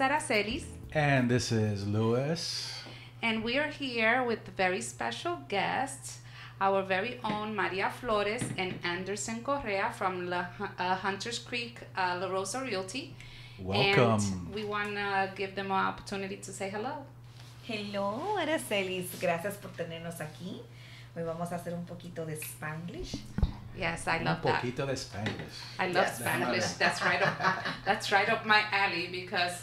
Aracelis. And this is Luis. And we are here with very special guests, our very own Maria Flores and Anderson Correa from Hunters Creek, La Rosa Realty. Welcome. And we want to give them an opportunity to say hello. Hello, Aracelis. Gracias por tenernos aquí. Hoy vamos a hacer un poquito de Spanglish. Yes, I love that. Un poquito de Spanish. I love Spanglish. That's right up my alley because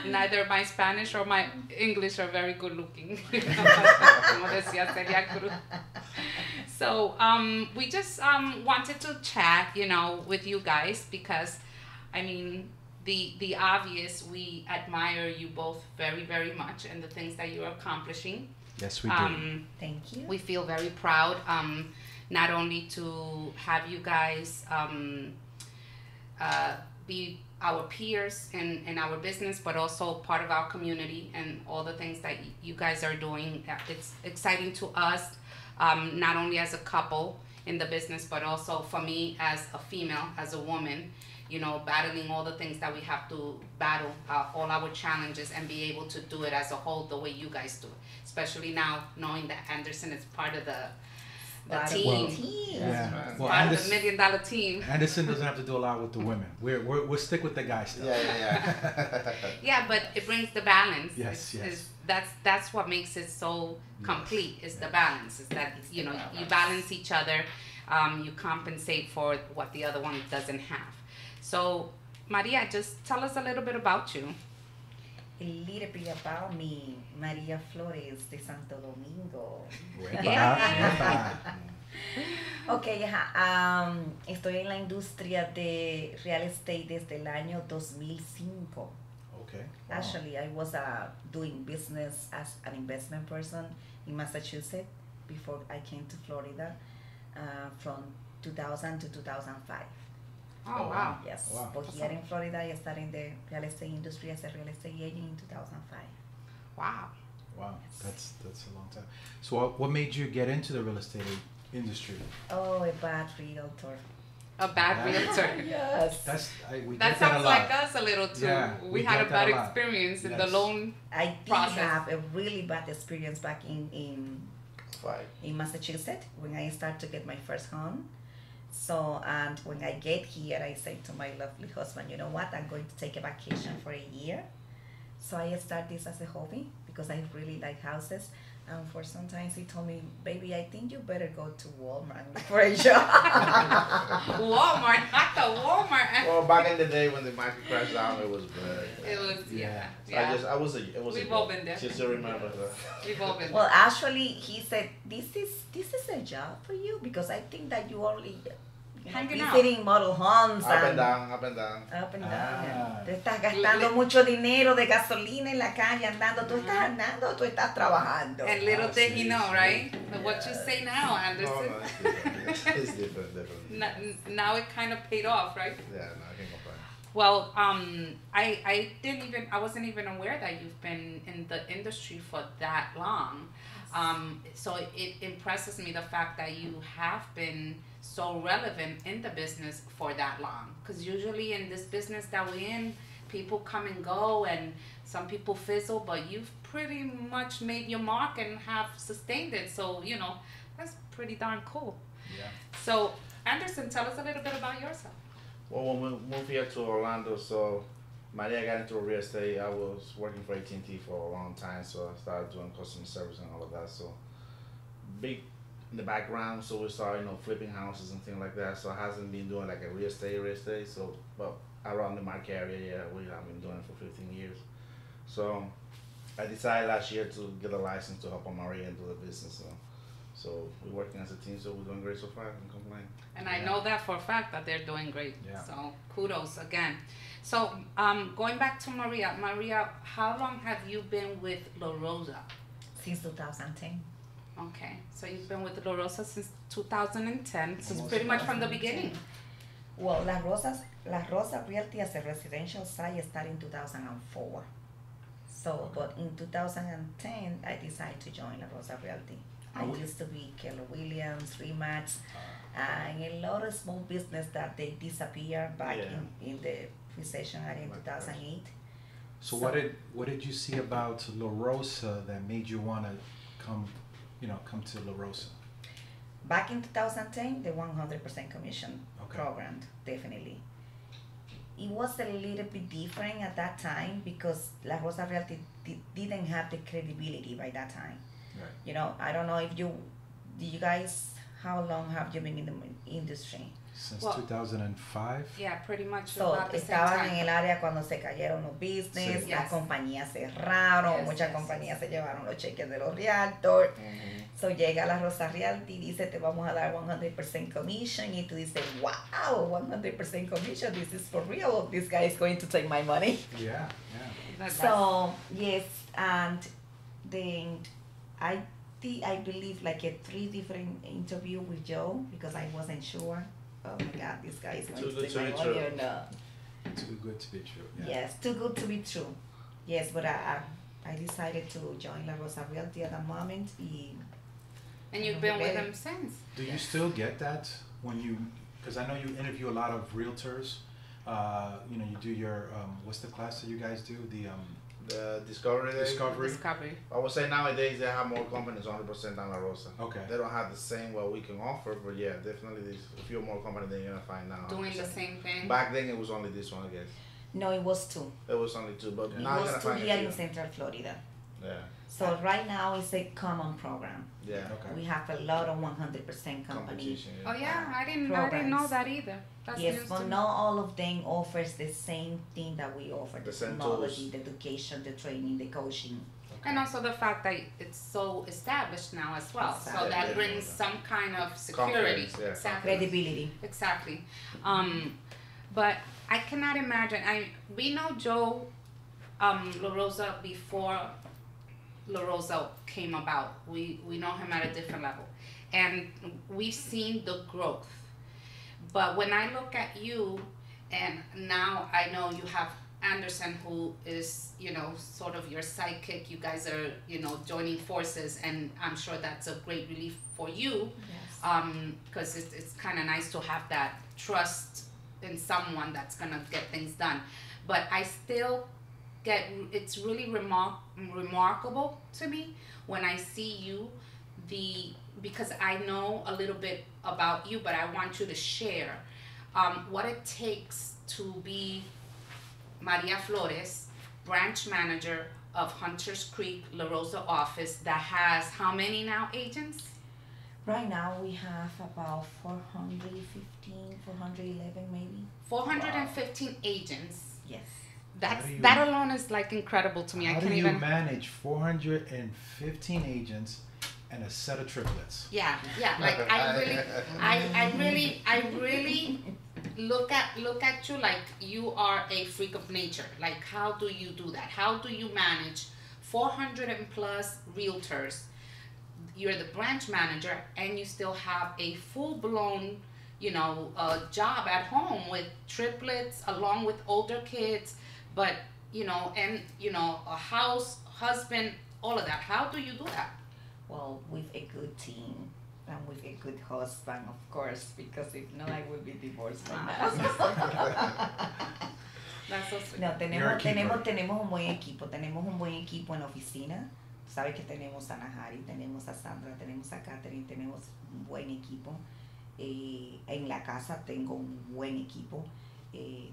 neither my Spanish or my English are very good looking. Como decía Celia Cruz. So we just wanted to chat, with you guys because, I mean, the obvious, we admire you both very, very much and the things that you're accomplishing. Yes, we do. Thank you. We feel very proud, not only to have you guys be our peers in our business, but also part of our community and all the things that you guys are doing. It's exciting to us, not only as a couple in the business, but also for me as a female, as a woman, battling all the things that we have to battle, all our challenges, and be able to do it as a whole the way you guys do it. Especially now, knowing that Anderson is part of the team. Well, yeah. Well, part of the $1 million team. Anderson doesn't have to do a lot with the women. We'll stick with the guy stuff. Yeah. Yeah, but it brings the balance. Yes. That's what makes it so complete. Is the balance. Is that you balance each other. You compensate for what the other one doesn't have. So, Maria, just tell us a little bit about you. A little bit about me, Maria Flores de Santo Domingo. Yeah. Okay, estoy en la industria de real estate desde el año 2005. Okay. Wow. Actually, I was doing business as an investment person in Massachusetts before I came to Florida from 2000 to 2005. Oh, wow. Yes. Wow. But here in Florida, I started in the real estate industry as a real estate agent in 2005. Wow. Wow. That's a long time. So what made you get into the real estate industry? Oh, a bad realtor. A bad realtor. Yes. That sounds like us a little too. Yeah, we had a bad experience in the loan I did process. have a really bad experience back in Massachusetts when I started to get my first home. So, and when I get here, I say to my lovely husband, you know what, I'm going to take a vacation for a year. So I start this as a hobby because I really like houses. And for sometimes he told me, baby, I think you better go to Walmart for a job. Walmart, not the Walmart. Well, back in the day when the market crashed down, it was bad. It was, yeah. We've all been there. Just to remember that. We've all been Well, there. actually, he said, this is a job for you because I think that you only visiting model homes Up and down. Up and down. Ah. Te estás gastando mucho dinero de gasolina en la calle andando. ¿Tú estás andando o tú estás trabajando? And little did he know, right? What you say now, Anderson. No, it's different. Now it kind of paid off, right? Yeah, no, I can't complain. Well, I wasn't even aware that you've been in the industry for that long. So it impresses me the fact that you have been so relevant in the business for that long. Because usually in this business that we're in, people come and go and some people fizzle, but you've pretty much made your mark and have sustained it. So, that's pretty darn cool. Yeah. So, Anderson, tell us a little bit about yourself. Well, when we moved here to Orlando, so Maria got into real estate. I was working for AT&T for a long time, so I started doing customer service and all of that. So big in the background, so we started, flipping houses and things like that. So I hasn't been doing like a real estate. So, but around the market area, yeah, we have been doing it for 15 years. So I decided last year to get a license to help Maria and do the business. So we're working as a team, so we're doing great so far. I can complain. And I know that for a fact that they're doing great. Yeah. So kudos again. So going back to Maria. Maria, how long have you been with La Rosa? Since 2010. Okay, so you've been with La Rosa since 2010, so it's pretty much from the beginning. Well, La Rosa Realty as a residential site started in 2004. So, but in 2010, I decided to join La Rosa Realty. I used to be Keller Williams, Remax, and a lot of small business that they disappeared back in the recession in 2008. So what did you see about La Rosa that made you want to come to La Rosa? Back in 2010, the 100% commission Okay. program, definitely. It was a little bit different at that time because La Rosa Realty didn't have the credibility by that time. Right. I don't know if do you guys, how long have you been in the industry? Since Well, 2005. Yeah, pretty much So, about the same estaban en time. el área cuando se cayeron los business, Sí. las Yes. compañías cerraron, Yes, muchas yes, compañías yes. se llevaron los cheques de los realtors. Mhm. So llega la Rosa Realty y dice, te vamos a dar 100% commission, y tú dices, wow, 100% commission, this is for real, this guy is going to take my money. Yeah. So yes, and then I believe like a 3 different interview with Joe because I wasn't sure. Oh my God, this guy is going Too to good take to my be money true. or not. Too good to be true. Yeah. Yes, too good to be true. Yes, but I decided to join La Rosa Realty at that moment. And you've been with him since. Do you still get that when you? Because I know you interview a lot of realtors. You do your what's the class that you guys do? The Discovery Day. Discovery. I would say nowadays they have more companies 100% than La Rosa. Okay. They don't have the same what we can offer, but yeah, definitely there's a few more companies than you're gonna find now. Doing the 100%. same thing. Back then it was only this one, I guess. No, it was 2. It was only 2, but Yeah. It now you're was gonna 2 find here it in too. Central Florida. Yeah, So right now it's a common program. yeah. Okay. We have a lot of 100% company. Competition. Oh yeah, I didn't know Programs. that either. That's Yes, news but to me. not all of them offers the same thing that we offer: the The same technology, tools. the education, the training, the coaching. And also the fact that it's so established now as well. So Exactly. that brings some kind of security. Confidence, yeah. Exactly. Credibility. Exactly. But I cannot imagine. We know Joe La Rosa before La Rosa came about. We know him at a different level. And we've seen the growth. But when I look at you, and now I know you have Anderson, who is, sort of your sidekick. You guys are, joining forces, and I'm sure that's a great relief for you. Yes. Because it's kind of nice to have that trust in someone that's gonna get things done. But I still it's really remarkable to me when I see you, because I know a little bit about you, but I want you to share what it takes to be Maria Flores, branch manager of Hunters Creek La Rosa office that has how many now agents? Right now we have about 415, 411 maybe. 415 agents. Yes. That alone is like incredible to me. I How can't do you even manage 415 agents and a set of triplets? Yeah, like I really look at you like you are a freak of nature. Like, how do you do that? How do you manage 400 and plus realtors? You're the branch manager and you still have a full-blown job at home with triplets along with older kids, but a house, husband, all of that. How do you do that? Well, with a good team and with a good husband, of course, because if not, I would be divorced by now. That's so sweet. No, You're a keeper. tenemos un buen equipo. Tenemos un buen equipo en la oficina. Sabes que tenemos a Nahari, tenemos a Sandra, tenemos a Catherine, tenemos un buen equipo. En la casa tengo un buen equipo.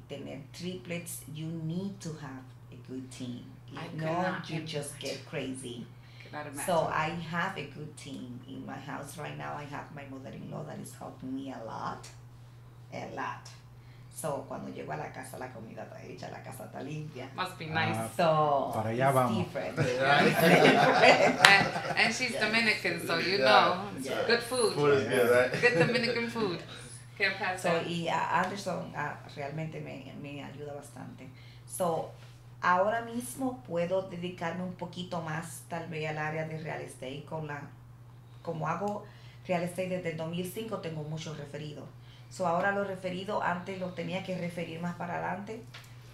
Tener triplets, you need to have a good team. I If cannot not, you imagine. just get crazy. Cannot imagine. So I have a good team in my house right now. I have my mother-in-law that is helping me a lot. So cuando llego a la casa, la comida está hecha, la casa está limpia. Must be nice. So Para allá it's vamos. different. And she's Dominican, so you Yeah. know, Yeah. good food. Food is good, right? Good Dominican food. Can't pass So, that. y Anderson realmente me ayuda bastante. So, ahora mismo puedo dedicarme un poquito más tal vez al área de real estate como hago real estate desde el 2005, tengo muchos referidos. So, ahora los referidos antes los tenía que referir más para adelante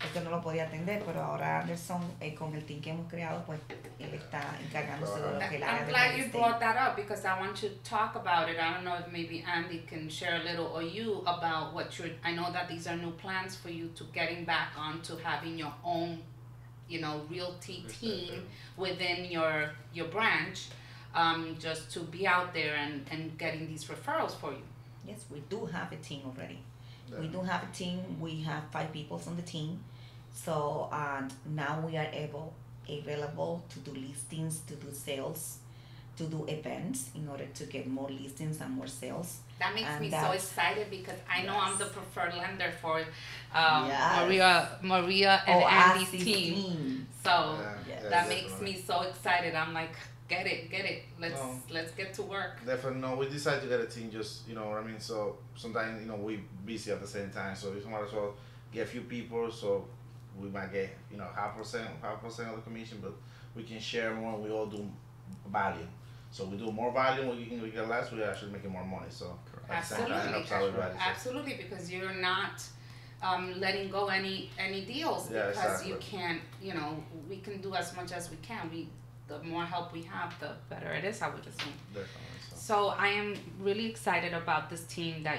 porque no lo podía atender, pero ahora Anderson con el team que hemos creado, pues él está encargándose de lo que es el área I'm de glad real you estate. brought that up because I want you to talk about it. I don't know if maybe Andy can share a little or you about I know that these are new plans for you to getting back on to having your own realty team within your branch, just to be out there and getting these referrals for you. Yes, we do have a team already. Yeah. We do have a team. We have 5 people on the team. So, and now we are available to do listings, to do sales, to do events in order to get more listings and more sales. That makes And me so that's- excited because I know I'm the preferred lender for Yes. Maria and Andy's Asi's team. So Yes. that makes me so excited. I'm like, get it. Let's get to work. Definitely, no. We decided to get a team, just what I mean. So sometimes we busy at the same time, so we might as well get a few people. So we might get half percent of the commission, but we can share more. We all do value. So we do more volume, we get less. We actually making more money. So at the same time, it helps everybody. So. Absolutely, because you're not letting go any deals, Yeah, because exactly. you can't. We can do as much as we can. The more help we have, the better it is, I would assume. Definitely. So I am really excited about this team that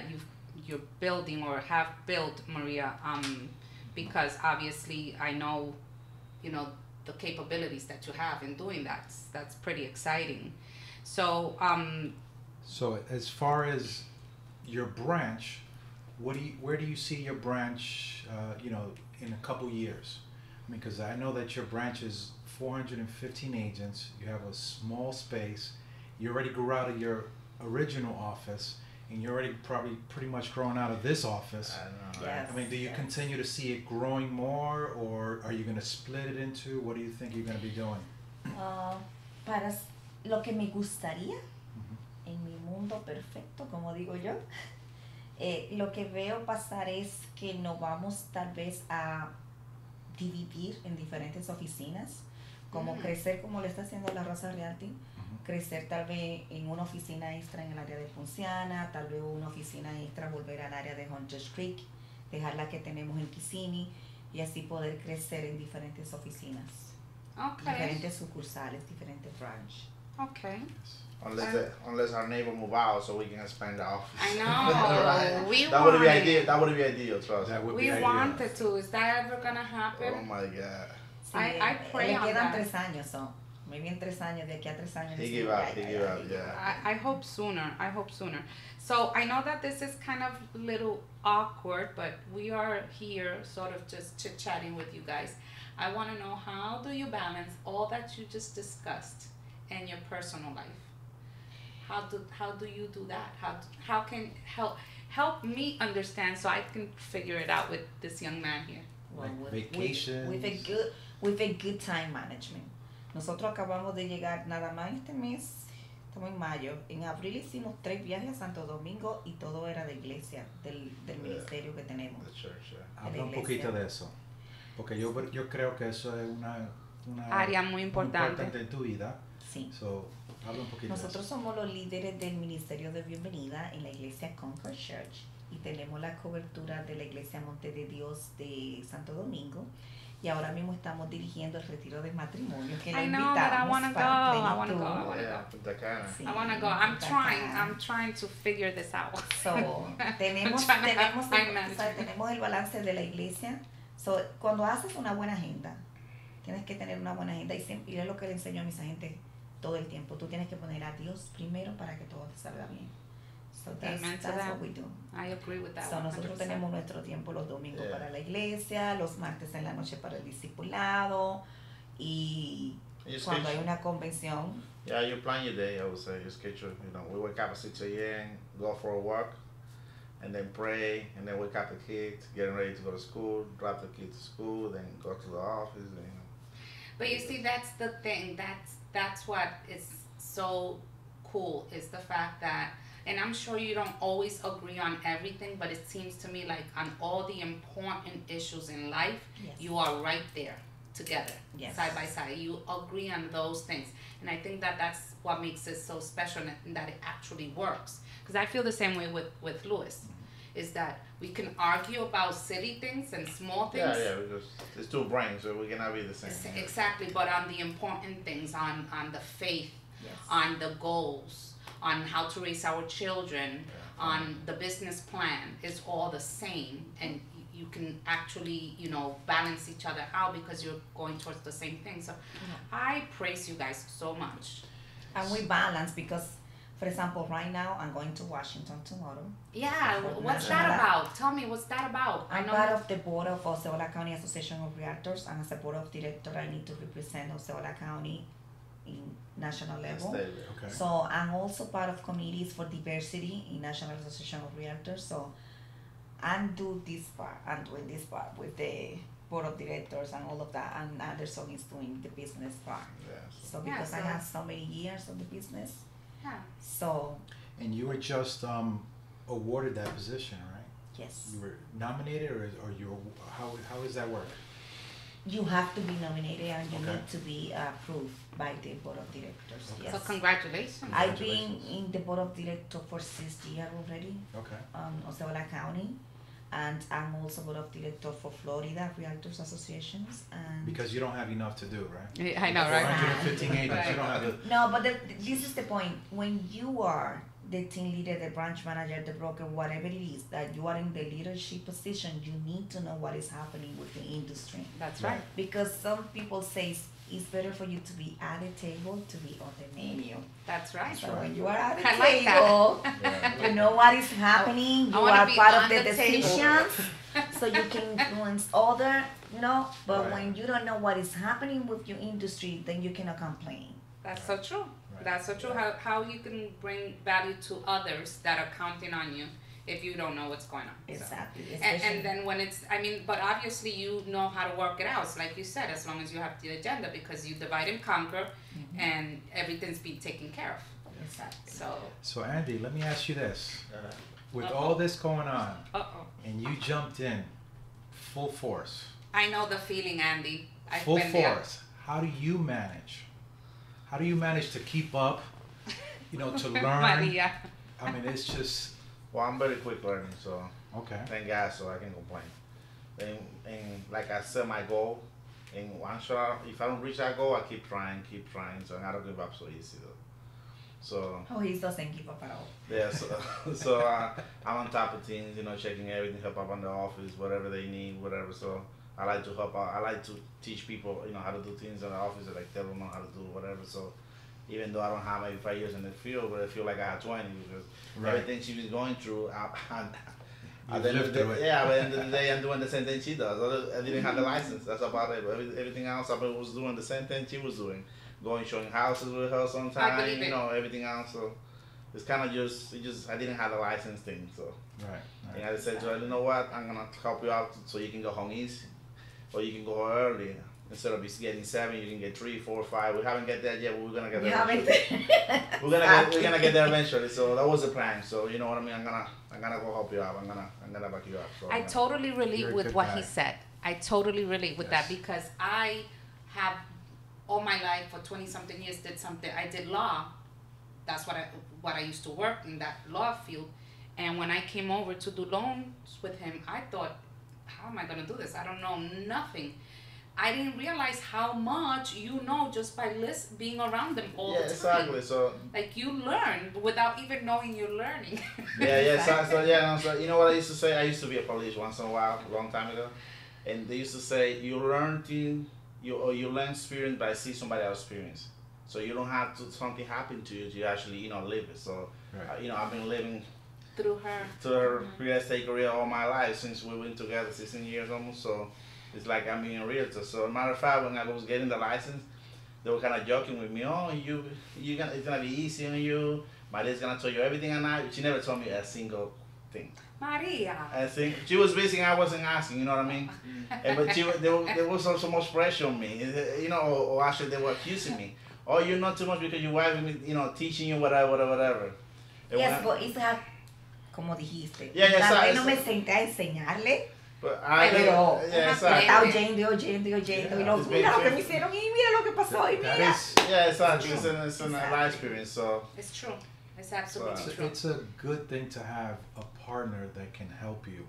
you're building or have built, Maria, because obviously I know, the capabilities that you have in doing that. That's pretty exciting. So So as far as your branch, where do you see your branch, in a couple years? Because I know that your branch is 415 agents. You have a small space. You already grew out of your original office, and you're already probably pretty much growing out of this office. I know. Yes. I mean, do you continue to see it growing more, or are you going to split it into? What do you think you're going to be doing? Para lo que me gustaría, en mi mundo perfecto, como digo yo, lo que veo pasar es que nos vamos tal vez a dividir en diferentes oficinas, como crecer como lo está haciendo la Rosa Realty, crecer tal vez en una oficina extra en el área de Ponciana, tal vez una oficina extra volver al área de Hunters Creek, dejar la que tenemos en Kissimmee y así poder crecer en diferentes oficinas, diferentes sucursales, diferentes branch. Okay. Unless our neighbor move out, so we can expand the office. I know. Right? We that would be want ideal. it. That would be ideal. Trust That me. would We be ideal. wanted to. Is that ever gonna happen? Oh my God. Sí, I pray le on quedan that. 3 años, so maybe en 3 años, de aquí a 3 años. He sí, gave ya, up. He ya, gave ya, up. he gave Yeah. I hope sooner. So I know that this is kind of a little awkward, but we are here sort of just chit-chatting with you guys. I want to know, how do you balance all that you just discussed and your personal life? How do you do that? How can help me understand so I can figure it out with this young man here? Well, Like vacations. with a good time management. Nosotros acabamos de llegar nada más este mes, estamos en mayo. En abril hicimos 3 viajes a Santo Domingo y todo era de iglesia, del ministerio que tenemos. The church. Yeah. Habla un poquito de eso, porque yo creo que eso es una Área muy importante. en tu vida. Sí. So, habla un poquito Nosotros de eso. somos los líderes del ministerio de bienvenida en la iglesia Concord Church y tenemos la cobertura de la iglesia Monte de Dios de Santo Domingo. Y ahora mismo estamos dirigiendo el retiro de matrimonio que le I know, but I invitamos wanna para go. I wanna plenitud. go. I wanna Yeah. Punta Cana. Sí, I want to go. I'm bacán. trying to figure this out. So, tenemos, trying to have tenemos, time el, management. ¿sabes? Tenemos el balance de la iglesia. So, cuando haces una buena agenda, tienes que tener una buena agenda y es lo que le enseño a mis agentes todo el tiempo. Tú tienes que poner a Dios primero para que todo te salga bien. So Amen to that's that. what we do. I agree with that. So, nosotros 100%. tenemos nuestro tiempo los domingos Yeah. para la iglesia, los martes en la noche para el discipulado y You cuando hay schedule- una convención. Yeah, you plan your day. I would say your schedule. We wake up at 6 a.m., go for a walk, and then pray, and then wake up the kids, getting ready to go to school, drop the kids to school, then go to the office. But you see, that's the thing. That's what is so cool, is the fact that, and I'm sure you don't always agree on everything, but it seems to me like on all the important issues in life, Yes. you are right there together, Yes. side by side. You agree on those things, and I think that that's what makes it so special, and that it actually works. Because I feel the same way with Louis, is that we can argue about silly things and small things. Yeah, it's two brains, so we cannot be the same. Exactly, but on the important things, on the faith, Yes. on the goals, on how to raise our children, on the business plan, is all the same. And you can actually, balance each other out because you're going towards the same thing. So I praise you guys so much. And we balance because, for example, right now I'm going to Washington tomorrow. Yeah, what's that about? Tell me, what's that about? I'm part of the board of Osceola County Association of Realtors, and as a board of director, I need to represent Osceola County in national level. Okay. So I'm also part of committees for diversity in National Association of Realtors. So I'm doing this part with the board of directors and all of that, and Anderson is doing the business part. Yes. So because I have so many years of the business, so. And you were just awarded that position, right? Yes. You were nominated, or you? How does that work? You have to be nominated and you Okay. need to be approved by the board of directors. Okay. Yes. So congratulations. I've been in the board of directors for 6 years already. Okay. Osceola County, and I'm also board of director for Florida Realtors Associations. And Because you don't have enough to do, right? I know, right? 415 agents, you don't have to. no, but this is the point. When you are the team leader, the branch manager, the broker, whatever it is, that you are in the leadership position, you need to know what is happening with the industry. That's right. Because some people say it's better for you to be at the table to be on the menu. That's right. So when you are at the I like table, Yeah. you know what is happening. You I wanna are be part on of the the table. decisions, so you can influence other. But Right. when you don't know what is happening with your industry, then you cannot complain. That's so true. Right. That's so true. How you can bring value to others that are counting on you if you don't know what's going on. So. Exactly. And then when it's, but obviously you know how to work it out. So like you said, as long as you have the agenda, because you divide and conquer, and everything's being taken care of. Exactly. So Andy, let me ask you this: with Uh-oh. all this going on, Uh-oh. and you jumped in full force, I know the feeling, Andy. I've full been there. force. How do you manage? How do you manage to keep up? To learn. Maria. I mean, it's just Well, I'm very quick learning, so okay. thank God, so I can complain. And like I set my goal, and one shot, if I don't reach that goal, I keep trying, so I don't give up so easy though. So he doesn't give up at all. yeah, so I'm on top of things, checking everything, help out on the office, whatever they need, whatever. So I like to help out. I like to teach people, how to do things in the office, like tell them how to do whatever. So even though I don't have maybe 5 years in the field, but I feel like I have 20 because everything she was going through, at the end of the day, at the end of the day, I'm doing the same thing she does. I didn't have the license. That's about it. But everything else, I was doing the same thing she was doing. Going showing houses with her sometimes, everything else. So it's kind of just I didn't have the license thing. So Right. and I said to her, you know what? I'm gonna help you out so you can go home easy, or you can go early. Instead of getting 7, you can get 3, 4, 5. We haven't get that yet, but we're gonna get there. We're gonna get there eventually. So that was the plan. So you know what I mean. I'm gonna go help you out. I'm gonna back you up. So I totally relate You're a with good what guy. he said. I totally relate with that Yes. because I have all my life for 20 something years did something. I did law. That's what I used to work in, that law field. And when I came over to do loans with him, I thought, how am I gonna do this? I don't know nothing. I didn't realize how much you know just by being around them all the time. exactly. So Like you learn without even knowing you're learning. So you know what I used to say? I used to be a police once in a while, a long time ago, and they used to say you learn things, you learn experience by see somebody else experience. So you don't have to something happen to you to actually live it. So Right. I've been living Through her. to her real estate career all my life since we went together 16 years almost. So it's like I'm being a realtor. So matter of fact, when I was getting the license, they were kind of joking with me. Oh, it's gonna be easy on you. Maria's gonna tell you everything, and she never told me a single thing. Maria. I think she was busy. I wasn't asking. You know what I mean? But there was so much pressure on me. Or actually they were accusing me. Oh, you're not too much because your wife is, teaching you whatever. And Yes, but it's como dijiste. Yeah, Tal vez so- no me senté a enseñarle, But pero exactly. estaba oyendo y lo, It's mira lo que been- me hicieron y mira lo que pasó y That mira. is, Yeah, exactly. It's a life experience. So It's true. It's absolutely So, true. it's a good thing to have a partner that can help you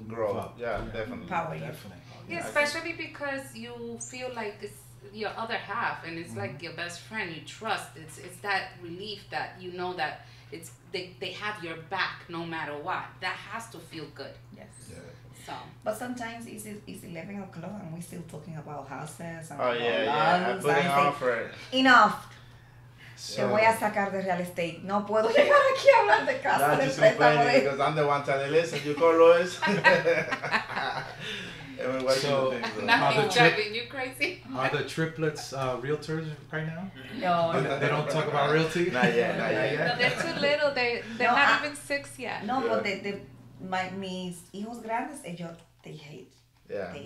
grow move up. up. Yeah, definitely. Power you. Definitely. Yeah, especially because you feel like it's your other half and it's like your best friend you trust. It's that relief that you know that they have your back no matter what. That has to feel good. Yes. Yeah. So But sometimes it's 11 o'clock and we're still talking about houses and Oh yeah. I put an offer. Enough. Te So, voy a sacar de real estate. No puedo llegar aquí a hablar de casa Not de just préstamo complaining de... because I'm the one telling, listen, you call lawyers. And we're So- watching things. Now the he's trip- driving you crazy. are the triplets realtors right now? No, They don't talk about realty? Not yet. No, they're too little. They're No, not even 6 yet. No, Yeah. but mis hijos grandes, ellos, they hate Yeah. real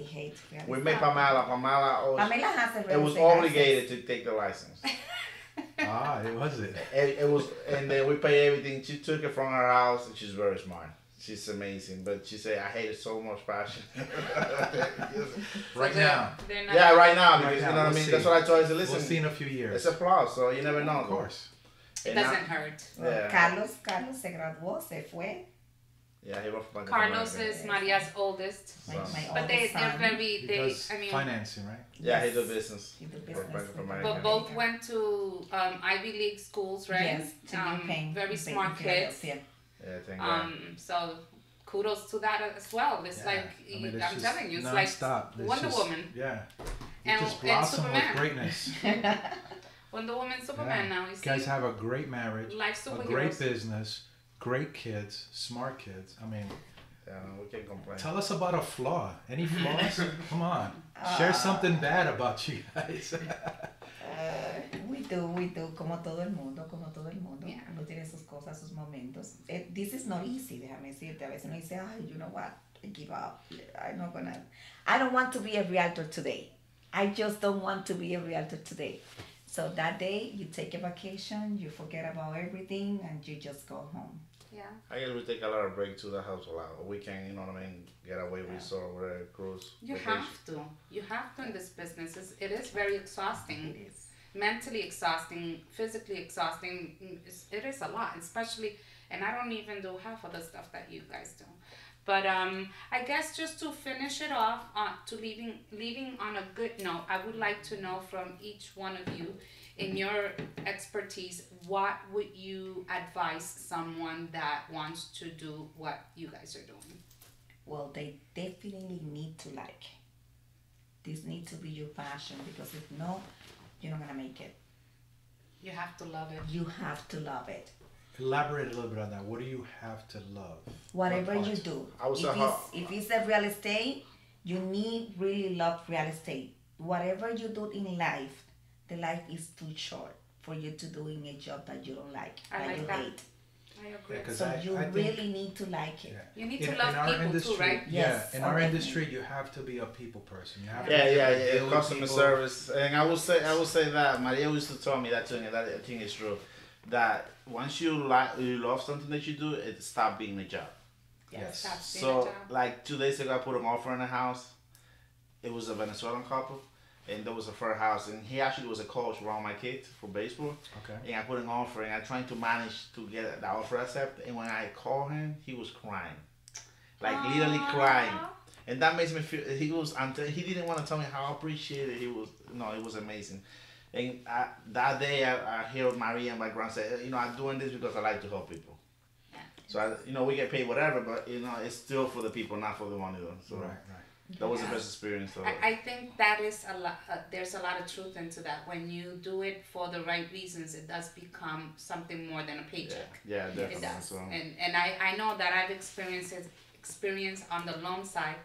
We estate. made Pamela. Pamela has a real It was estate obligated to take the license. Ah, it was it. It was, and then we pay everything. She took it from her house, and she's very smart. She's amazing, but she said, "I hate it so much passion." Right So now. they're not. Yeah, right now, Right because now, you know what I we'll mean. see. That's what I told her. I said, We'll see listen, in a few years. it's applause, so you never know. Of course. It And now- doesn't hurt. Well, Yeah. Carlos se graduó, se fue. Yeah, he was from Carlos America. is Maria's oldest. My So- But oldest they're son. very, He they, does I mean, financing, right? Yeah, he Yes. do business. He do For business Bank of with America. but both went to Ivy League schools, right? Yes, to Duquesne. Very in smart kids. Philadelphia. Yeah, thank God. So kudos to that as well. It's Yeah. like I mean, it's I'm just telling you, it's like non-stop. It's Wonder just- Woman. Yeah. You And- just and blossom with Superman. greatness. Wonder Woman, Superman. Yeah. Now you You see, guys have a great marriage, life a superheroes. great business, great kids, smart kids. I mean, Yeah, no, we can't complain. tell us about a flaw. Any flaws? Come on. Share something bad about you guys. We do, como todo el mundo, Yeah. uno tiene sus cosas, sus momentos. This is not easy, déjame decirte, a veces uno dice, ay, you know what, I give up, I don't want to be a realtor today. I just don't want to be a realtor today. So that day, you take a vacation, you forget about everything, and you just go home. Yeah. I guess we take a lot of break to the house a lot. We can, you know what I mean, get away resort, whatever, cruise. You vacation. have to. You have to in this business. It is very exhausting. It is. Mentally exhausting, physically exhausting. It is a lot, especially, and I don't even do half of the stuff that you guys do. But I guess just to finish it off, to leaving on a good note, I would like to know from each one of you, in your expertise, what would you advise someone that wants to do what you guys are doing? Well, they definitely need to like. This needs to be your passion, because if not, you're not gonna make it. You have to love it. You have to love it. Elaborate a little bit on that. What do you have to love? Whatever What you part? do. I would say If it's a real estate, you need really love real estate. Whatever you do in life, the life is too short for you to doing a job that you don't like, I that like you that. hate. I agree. Yeah, 'cause So I you think- really need to like it. Yeah. You need In- to love in our people industry, too, right? Yes, Yeah, in our definitely. industry, you have to be a people person. You have to Yeah, be able yeah, to yeah. deal with Customer people. service, and I would say that Maria used to tell me that too, and that I think is true. That once you love something that you do, it stop being a job. Yes. Stop being a So job. like 2 days ago, I put an offer in the house. It was a Venezuelan couple, and there was a first house, and he actually was a coach around my kids for baseball. Okay. And I put an offer, and I trying to manage to get the offer accepted. And when I called him, he was crying, like literally crying. And that makes me feel he didn't want to tell me how appreciated he was. No, it was amazing. And that day, I hear Maria in my background say, you know, I'm doing this because I like to help people. Yeah. So, we get paid whatever, but, it's still for the people, not for the money, though. So, Right, right. that was the Yeah. best experience. So. I think that is a lot. There's a lot of truth into that. When you do it for the right reasons, it does become something more than a paycheck. Yeah, definitely. It does. So, And I know that I've experienced on the loan side,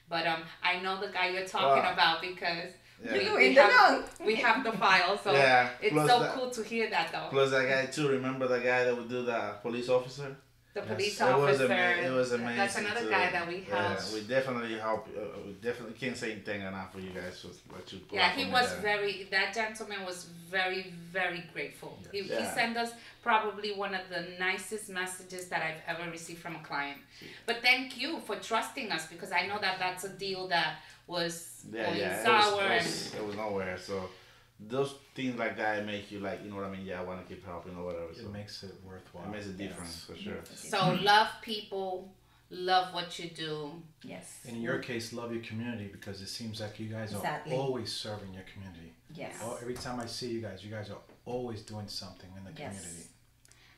but I know the guy you're talking Wow. about because Yeah. You we in the have know. we have the file, so Yeah, it's plus so that- cool to hear that though. plus that guy, too. Remember the guy that would do the police officer? The Yes. police It was, officer. it was amazing. That's another too. guy that we have. Yeah, we definitely help. We definitely can't say anything enough for you guys. Just what you Yeah, he was very. that gentleman was very, very grateful. He Yeah. sent us probably one of the nicest messages that I've ever received from a client. But thank you for trusting us, because I know that that's a deal that was going sour. It was nowhere. So those things like that make you like, you know what I mean? Yeah, I want to keep helping or whatever. So It makes it worthwhile. it makes a difference for sure. So love people, love what you do. Yes. In your case, love your community, because it seems like you guys Exactly. are always serving your community. Yes. Every time I see you guys are always doing something in the Yes. community.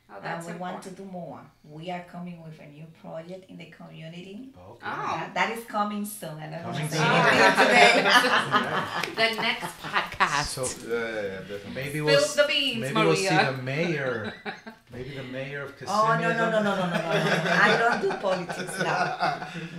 Oh, And that's we want to important. do more. We are coming with a new project in the community. Okay. Oh. That is coming soon. I don't Coming want to soon. say anything today. The next podcast. So Yeah, definitely. maybe Spill the beans, maybe Maria. we'll see the mayor. Maybe the mayor of Kissimmee. Oh, no. I don't do politics.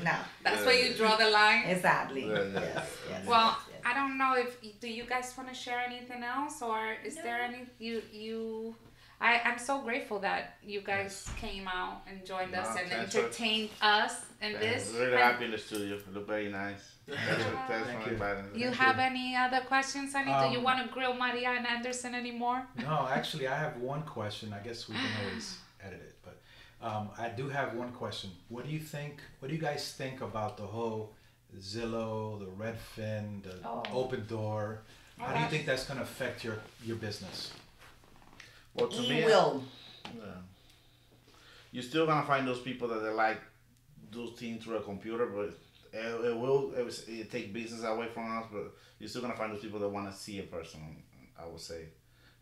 No. That's where you draw the line. Exactly. Yeah. Yes. Well, I don't know if do you guys want to share anything else, or is there any you I'm so grateful that you guys came out and joined us and thanks for- entertained us in this. Really happy in the studio. It looked very nice. Thanks Thank for you. inviting us. You have any other questions, honey? Do you Um, want to grill Maria and Anderson anymore? No, actually, I have one question. I guess we can always edit it, but I do have one question. What do you think? What do you guys think about the whole Zillow, the Redfin, the Open Door? How do you think that's going to affect your business? Well, to me, It will. yeah. You're still gonna find those people that they like do things through a computer, but it take business away from us. But you're still gonna find those people that want to see a person. I would say,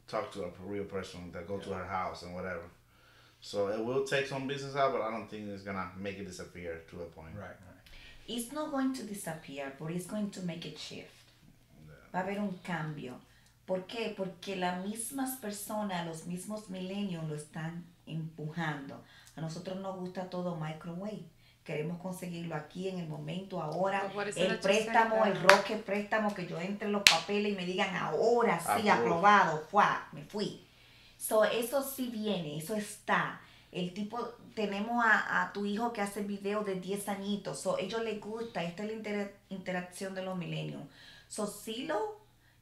talk to a real person, that go to her house and whatever. So it will take some business out, but I don't think it's gonna make it disappear to a point. Right. It's not going to disappear, but it's going to make a shift. Va a haber un cambio. ¿Por qué? Porque las mismas personas, los mismos millennials lo están empujando. A nosotros nos gusta todo microwave. Queremos conseguirlo aquí en el momento, ahora. But what is it El that you say préstamo, that- el roque préstamo, que yo entre en los papeles y me digan ahora sí, Aprobado. aprobado, ¡fua! Me fui. So, eso sí viene, eso está. El tipo, tenemos a tu hijo que hace videos de 10 añitos, so, ellos les gusta, esta es la interacción de los millennials. So,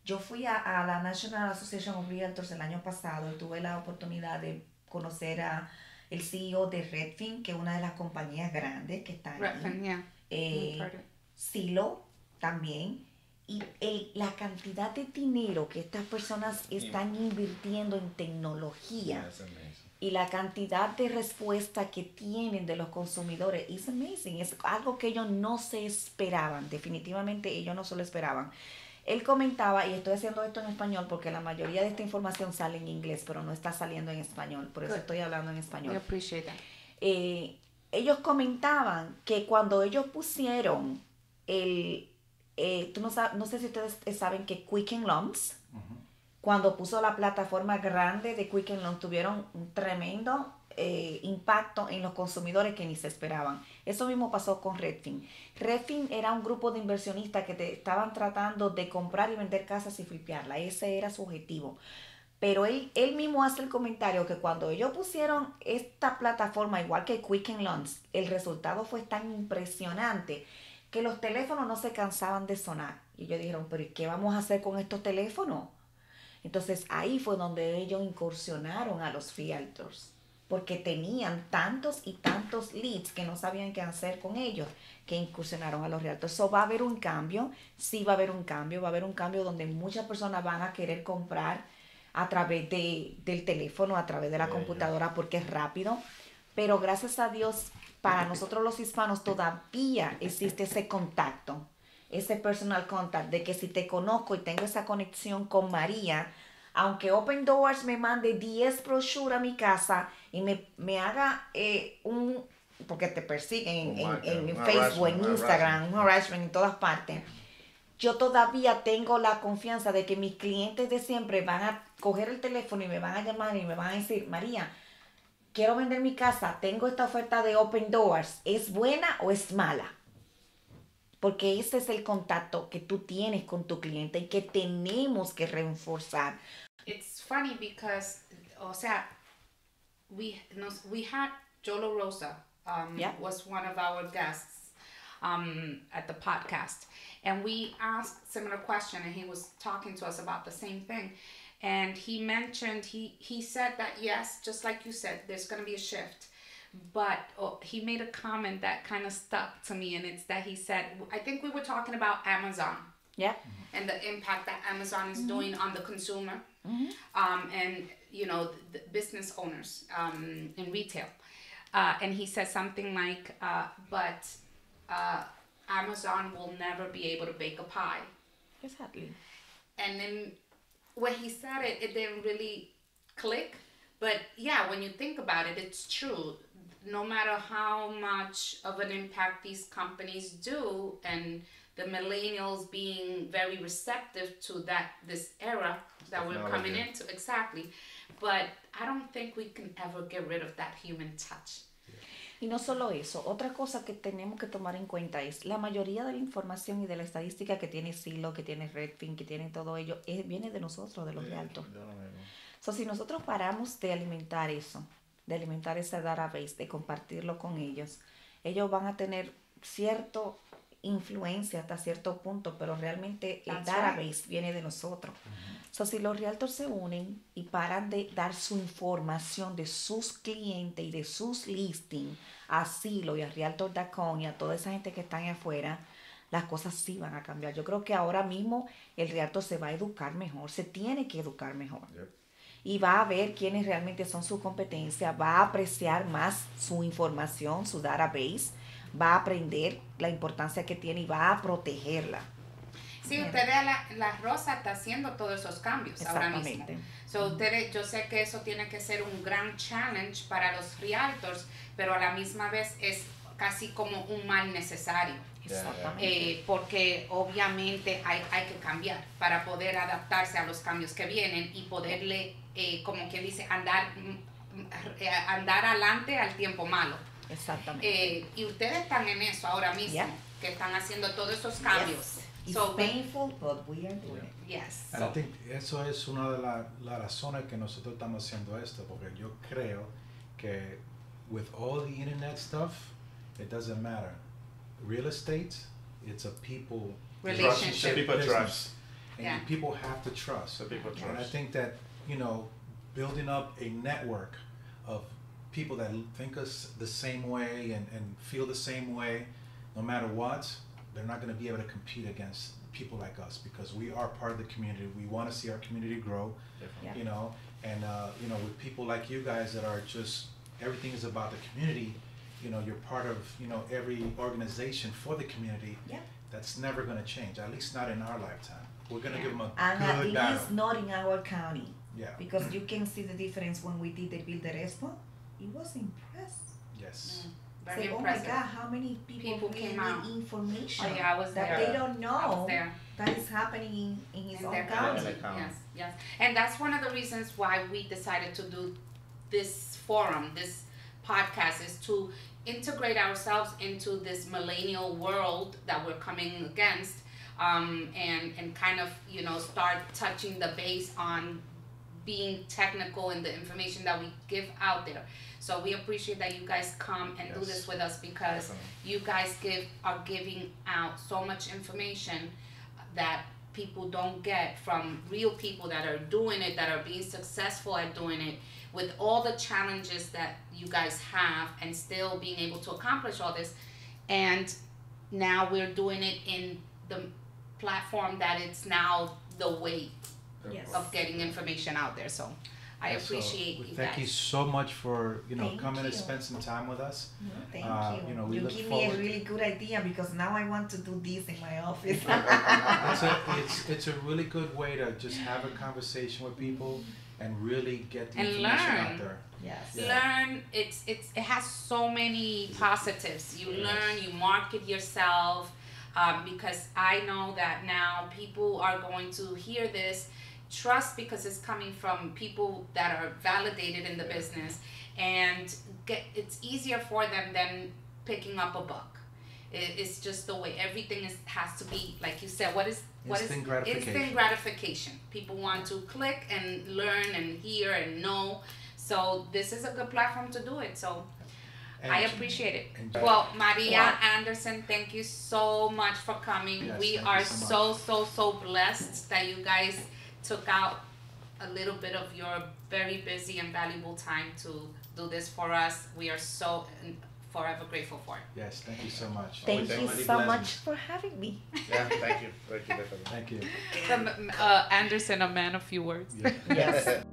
yo fui a la National Association of Realtors el año pasado y tuve la oportunidad de conocer a el CEO de Redfin, que es una de las compañías grandes que está Redfin, ahí. yeah. I've heard it. Silo también. Y la cantidad de dinero que estas personas están invirtiendo en tecnología Yeah, it's amazing. y la cantidad de respuesta que tienen de los consumidores es amazing. Es algo que ellos no se esperaban. Definitivamente ellos no se lo esperaban. Él comentaba, y estoy haciendo esto en español porque la mayoría de esta información sale en inglés, pero no está saliendo en español. Por eso Good. estoy hablando en We español. appreciate that. Ellos comentaban que cuando ellos pusieron no sé si ustedes saben que Quicken Loans, cuando puso la plataforma grande de Quicken Loans, tuvieron un tremendo impacto en los consumidores que ni se esperaban. Eso mismo pasó con Redfin. Redfin era un grupo de inversionistas que estaban tratando de comprar y vender casas y flipearla. Ese era su objetivo. Pero él mismo hace el comentario que cuando ellos pusieron esta plataforma, igual que Quicken Loans, el resultado fue tan impresionante que los teléfonos no se cansaban de sonar. Y ellos dijeron, pero ¿y qué vamos a hacer con estos teléfonos? Entonces ahí fue donde ellos incursionaron a los realtors, porque tenían tantos y tantos leads que no sabían qué hacer con ellos, que incursionaron a los realtors. So, va a haber un cambio, sí va a haber un cambio donde muchas personas van a querer comprar a través del teléfono, a través de la computadora, porque es rápido. Pero gracias a Dios, para nosotros los hispanos todavía existe ese contacto, ese personal contact, de que si te conozco y tengo esa conexión con María, aunque Open Doors me mande 10 brochures a mi casa y me haga porque te persiguen en Facebook, en Instagram, un harassment en todas partes, yo todavía tengo la confianza de que mis clientes de siempre van a coger el teléfono y me van a llamar y me van a decir, María, quiero vender mi casa, tengo esta oferta de Open Doors, ¿es buena o es mala? Porque ese es el contacto que tú tienes con tu cliente y que tenemos que reforzar. It's funny because, o sea, we had Jolo Rosa was one of our guests at the podcast, and we asked similar question, and he was talking to us about the same thing, and he mentioned he said that yes, just like you said, there's going to be a shift. But he made a comment that kind of stuck to me, and it's that he said, I think we were talking about Amazon. Yeah. And the impact that Amazon is doing on the consumer, and the business owners in retail. And he said something like, but Amazon will never be able to bake a pie. Exactly. And then when he said it, it didn't really click. But yeah, when you think about it, it's true. No matter how much of an impact these companies do, and the millennials being very receptive to this era that we're coming into, exactly. But I don't think we can ever get rid of that human touch. Y no solo eso, otra cosa que tenemos que tomar en cuenta es la mayoría de la información y de la estadística que tiene Silo, que tiene Redfin, que tiene todo ello, viene de nosotros, de los realtors. So, si nosotros paramos de alimentar eso, de alimentar ese database, de compartirlo con ellos van a tener cierta influencia hasta cierto punto, pero realmente el database viene de nosotros. So, si los realtors se unen y paran de dar su información de sus clientes y de sus listings a Silo y a Realtor.com y a toda esa gente que están afuera, las cosas sí van a cambiar. Yo creo que ahora mismo el realtor se va a educar mejor, se tiene que educar mejor. Yep. Y va a ver quiénes realmente son su competencia, va a apreciar más su información, su database, va a aprender la importancia que tiene y va a protegerla. Sí, la Rosa está haciendo todos esos cambios ahora mismo. So, yo sé que eso tiene que ser un gran challenge para los realtors, pero a la misma vez es casi como un mal necesario. Exactamente. Porque obviamente hay que cambiar para poder adaptarse a los cambios que vienen y poderle, como quien dice, andar adelante al tiempo malo. Exactamente. Y ustedes están en eso ahora mismo, que están haciendo todos esos cambios. Yes. It's painful, but we are doing it. Yes. And I think eso es una de las razones que nosotros estamos haciendo esto, porque yo creo que with all the internet stuff, it doesn't matter. Real estate, it's a people relationship. People trust. And people have to trust. So people trust. And I think that, building up a network of people that think us the same way and feel the same way, no matter what, they're not going to be able to compete against people like us, because we are part of the community. We want to see our community grow, with people like you guys that are just, everything is about the community. You're part of, every organization for the community. Yeah. That's never going to change, at least not in our lifetime. We're going to give them a and good battle. And it is not in our county. Yeah. Because you can see the difference when we did the Build the Respo. It was impressed. Yes. Very Say, impressive. Oh my God, how many people came out. Information Oh yeah, I was that there. they don't know there. that is happening in his own their county. Yes. And that's one of the reasons why we decided to do this forum, this podcast, is to integrate ourselves into this millennial world that we're coming against, and kind of, start touching the base on being technical in the information that we give out there. So we appreciate that you guys come and do this with us, because you guys are giving out so much information that people don't get from real people that are doing it, that are being successful at doing it, with all the challenges that you guys have, and still being able to accomplish all this. And now we're doing it in the platform that it's now the way of getting information out there. So I appreciate you guys. Thank you so much for coming and you. spend some time with us. Thank you. We You look give me forward. a really good idea, because now I want to do this in my office. It's a really good way to just have a conversation with people and really get the And information learn. out there. Yes. Learn. It has so many positives. You learn. You market yourself, because I know that now people are going to hear this. Trust, because it's coming from people that are validated in the business, and it's easier for them than picking up a book. It's just the way everything has to be, like you said. Instant gratification. Instant gratification. People want to click and learn and hear and know. So this is a good platform to do it. So I appreciate it. Well, Maria Anderson, thank you so much for coming. Yes, we thank are you so so blessed that you guys took out a little bit of your very busy and valuable time to do this for us. We are so forever grateful for it. Yes, thank you so much. Thank you so much for having me. Yeah, thank you. Thank you. Thank you. From Anderson, a man of few words. Yeah. Yes.